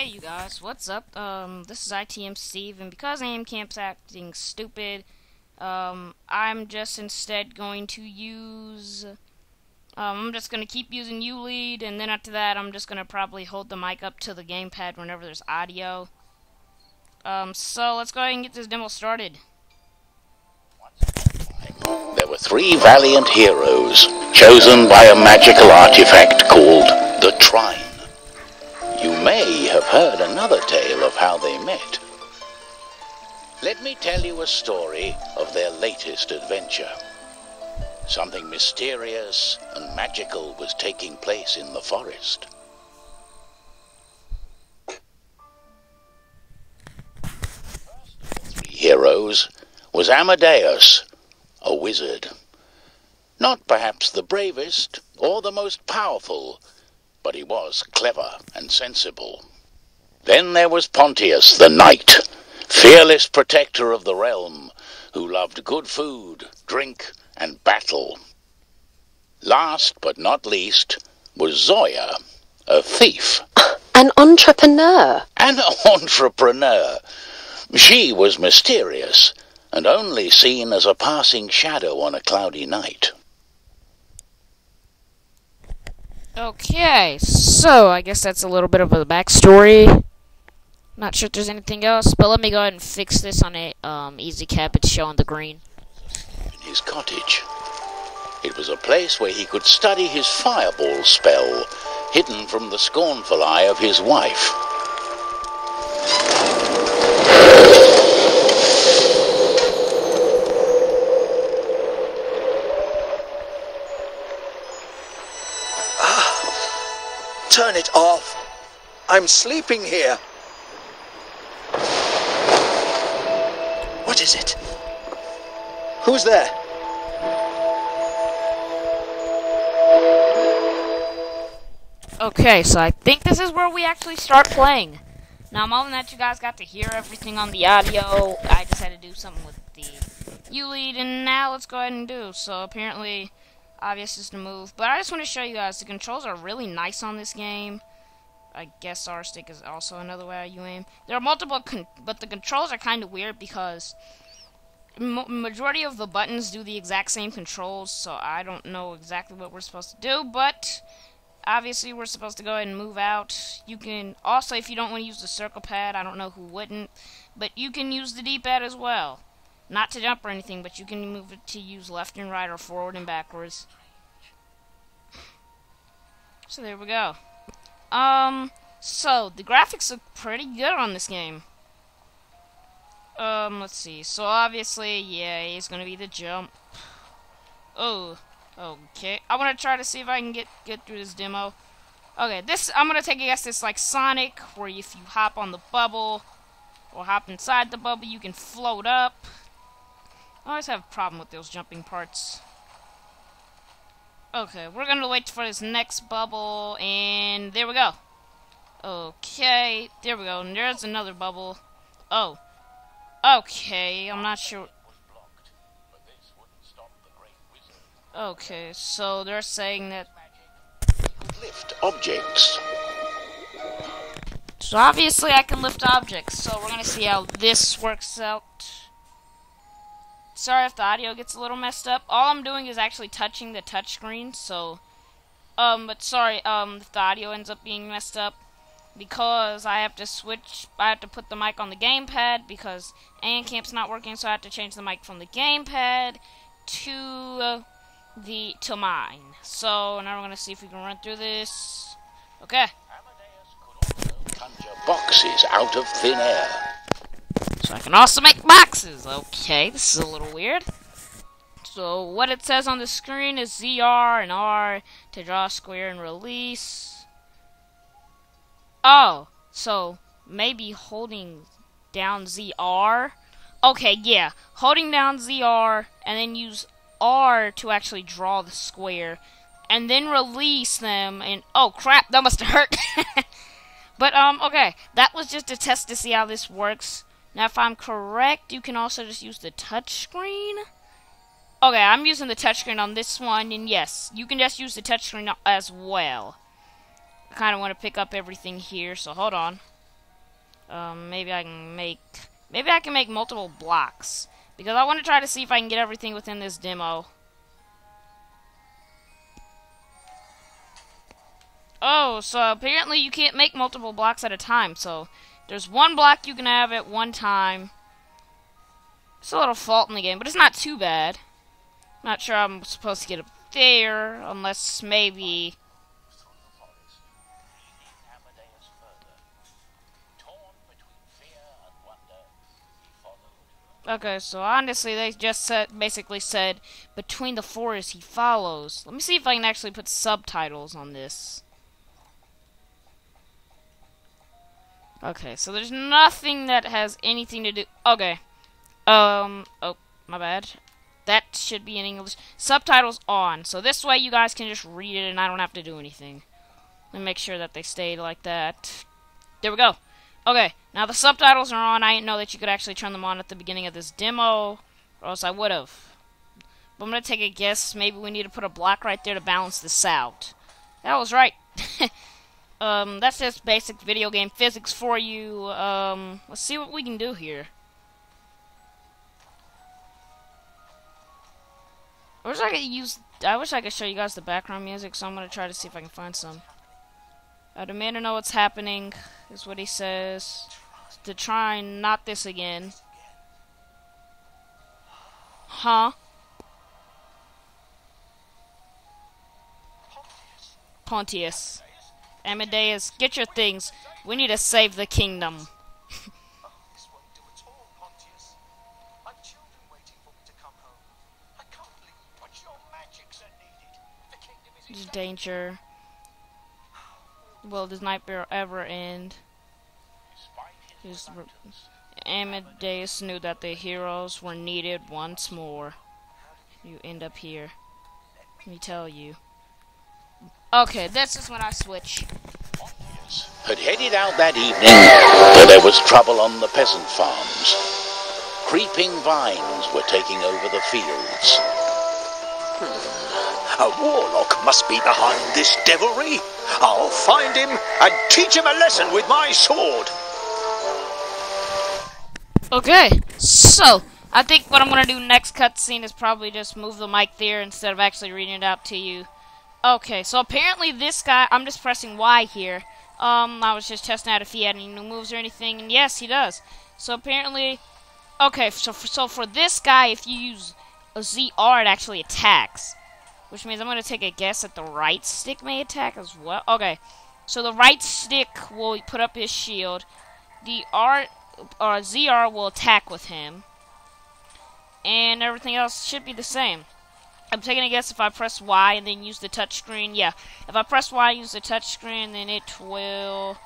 Hey you guys, what's up? This is ITM Steve, and because Camp's acting stupid, I'm just instead going to use, I'm just gonna keep using U-Lead, and then after that, I'm just gonna probably hold the mic up to the gamepad whenever there's audio. So let's go ahead and get this demo started. There were three valiant heroes, chosen by a magical artifact called the Trine. You may have heard another tale of how they met. Let me tell you a story of their latest adventure. Something mysterious and magical was taking place in the forest. Three heroes was Amadeus, a wizard. Not perhaps the bravest or the most powerful, but he was clever and sensible. Then there was Pontius the knight, fearless protector of the realm, who loved good food, drink, and battle. Last but not least was Zoya, a thief. An entrepreneur. An entrepreneur. She was mysterious and only seen as a passing shadow on a cloudy night. Okay, so I guess that's a little bit of a backstory. Not sure if there's anything else, but let me go ahead and fix this on a easy cap. It's showing the green. In his cottage. It was a place where he could study his fireball spell, hidden from the scornful eye of his wife. Turn it off. I'm sleeping here. What is it? Who's there? Okay, so I think this is where we actually start playing. Now, I'm hoping that you guys got to hear everything on the audio. I just had to do something with the U-Lead, and now let's go ahead and do. So, apparently, obvious is to move. But I just want to show you guys, the controls are really nice on this game. I guess R-stick is also another way you aim. There are multiple, but the controls are kind of weird because majority of the buttons do the exact same controls, so I don't know exactly what we're supposed to do, but obviously we're supposed to go ahead and move out. You can also, if you don't want to use the circle pad, I don't know who wouldn't, but you can use the D-pad as well. Not to jump or anything, but you can move it to use left and right or forward and backwards. So there we go. So the graphics look pretty good on this game. Let's see. So obviously, yeah, he's gonna be the jump. Oh, okay. I want to try to see if I can get through this demo. Okay, this I'm gonna take a guess. It's like Sonic, where if you hop on the bubble or hop inside the bubble, you can float up. I always have a problem with those jumping parts. Okay, we're gonna wait for this next bubble, and there we go. Okay, there we go, and there's another bubble. Oh, okay, I'm not sure. Okay, so they're saying that Lift objects. so obviously I can lift objects, so we're gonna see how this works out. Sorry if the audio gets a little messed up. All I'm doing is actually touching the touchscreen, so but sorry if the audio ends up being messed up, because I have to put the mic on the gamepad because Camp's not working, so I have to change the mic from the gamepad to mine. So now we're gonna see if we can run through this. Okay. Conjure boxes out of thin air. So I can also make boxes. Okay, this is a little weird. So what it says on the screen is ZR and R to draw a square and release. Oh, so maybe holding down ZR. Okay, yeah, holding down ZR and then use R to actually draw the square, and then release them. And oh crap, that must have hurt. But okay, that was just a test to see how this works. Now, if I'm correct, you can also just use the touchscreen. Okay, I'm using the touchscreen on this one, and yes, you can just use the touchscreen as well. I kind of want to pick up everything here, so hold on. Maybe I can make multiple blocks because I want to try to see if I can get everything within this demo. Oh, so apparently you can't make multiple blocks at a time. So there's one block you can have at one time. It's a little fault in the game, but it's not too bad. Not sure I'm supposed to get up there unless maybe. Okay, so honestly, they just basically said, between the forests he follows. Let me see if I can actually put subtitles on this. Okay, so there's nothing that has anything to do. Okay. Oh, my bad. That should be in English. Subtitles on. So this way you guys can just read it and I don't have to do anything. Let me make sure that they stay like that. There we go. Okay, now the subtitles are on. I didn't know that you could actually turn them on at the beginning of this demo, or else I would have. But I'm going to take a guess. Maybe we need to put a block right there to balance this out. That was right. That's just basic video game physics for you. Let's see what we can do here. I wish I could show you guys the background music, so I'm going to try to see if I can find some. I demand to know what's happening, is what he says. To try not this again. Huh? Pontius. Amadeus, get your things. We need to save the kingdom. There's danger. Will this nightmare ever end? Amadeus knew that the heroes were needed once more. You end up here. Let me tell you. Okay, this is when I switch. Had headed out that evening, where there was trouble on the peasant farms. Creeping vines were taking over the fields. A warlock must be behind this devilry. I'll find him and teach him a lesson with my sword. Okay, so I think what I'm gonna do next cutscene is probably just move the mic there instead of actually reading it out to you. Okay, so apparently this guy, I'm just pressing Y here. I was just testing out if he had any new moves or anything, and yes, he does. So apparently, okay, so for this guy, if you use a ZR, it actually attacks. Which means I'm going to take a guess that the right stick may attack as well. Okay, so the right stick will put up his shield. The ZR will attack with him. And everything else should be the same. I'm taking a guess if I press Y and then use the touchscreen. Yeah, if I press Y and use the touchscreen, then it will...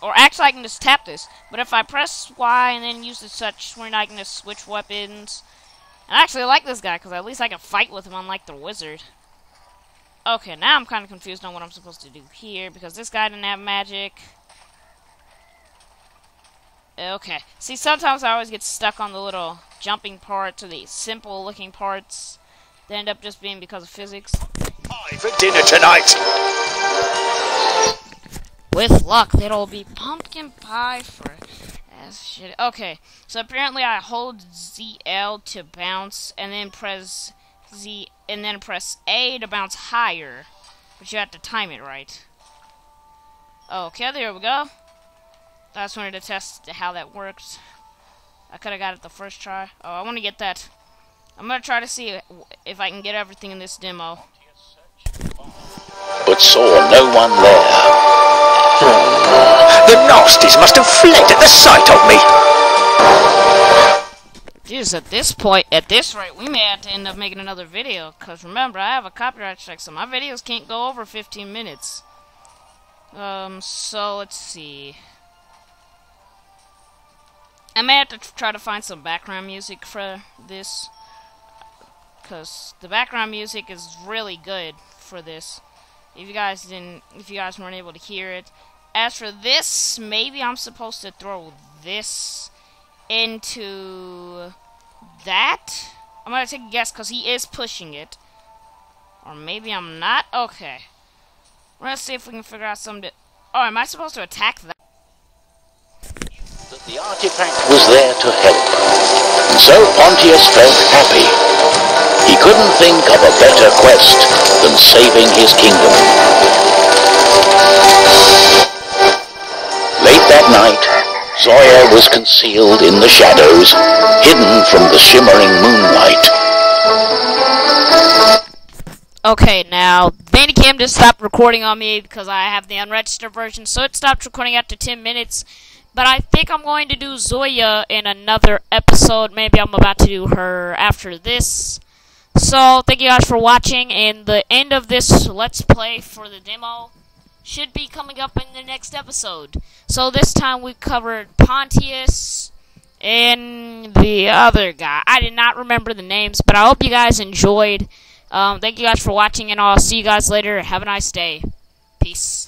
Or actually, I can just tap this. But if I press Y and then use the touchscreen, I can just switch weapons. And I actually like this guy, because at least I can fight with him unlike the wizard. Okay, now I'm kind of confused on what I'm supposed to do here, because this guy didn't have magic. Okay. See, sometimes I always get stuck on the little jumping parts, or the simple-looking parts. They end up just being because of physics. Pie for dinner tonight. With luck, it'll be pumpkin pie for... Shit. Okay, so apparently I hold ZL to bounce, and then press A to bounce higher, but you have to time it right. Okay, there we go. I just wanted to test how that works. I could have got it the first try. Oh, I want to get that. I'm gonna try to see if I can get everything in this demo. But saw no one there. The nasties must have fled at the sight of me. Jeez, at this rate, we may have to end up making another video. Because remember, I have a copyright strike, so my videos can't go over 15 minutes. So let's see. I may have to try to find some background music for this. Because the background music is really good for this. If you guys weren't able to hear it. As for this, maybe I'm supposed to throw this into that. I'm gonna take a guess because he is pushing it. Or maybe I'm not. Okay. We're gonna see if we can figure out something to... Oh, am I supposed to attack that? The artifact was there to help, and so Pontius felt happy. He couldn't think of a better quest than saving his kingdom. Late that night, Zoya was concealed in the shadows, hidden from the shimmering moonlight. Okay, now, Bandicam just stopped recording on me because I have the unregistered version, so it stopped recording after 10 minutes. But I think I'm going to do Zoya in another episode. Maybe I'm about to do her after this. So, thank you guys for watching, and the end of this Let's Play for the demo should be coming up in the next episode. So, this time we covered Pontius and the other guy. I did not remember the names, but I hope you guys enjoyed. Thank you guys for watching, and I'll see you guys later. Have a nice day. Peace.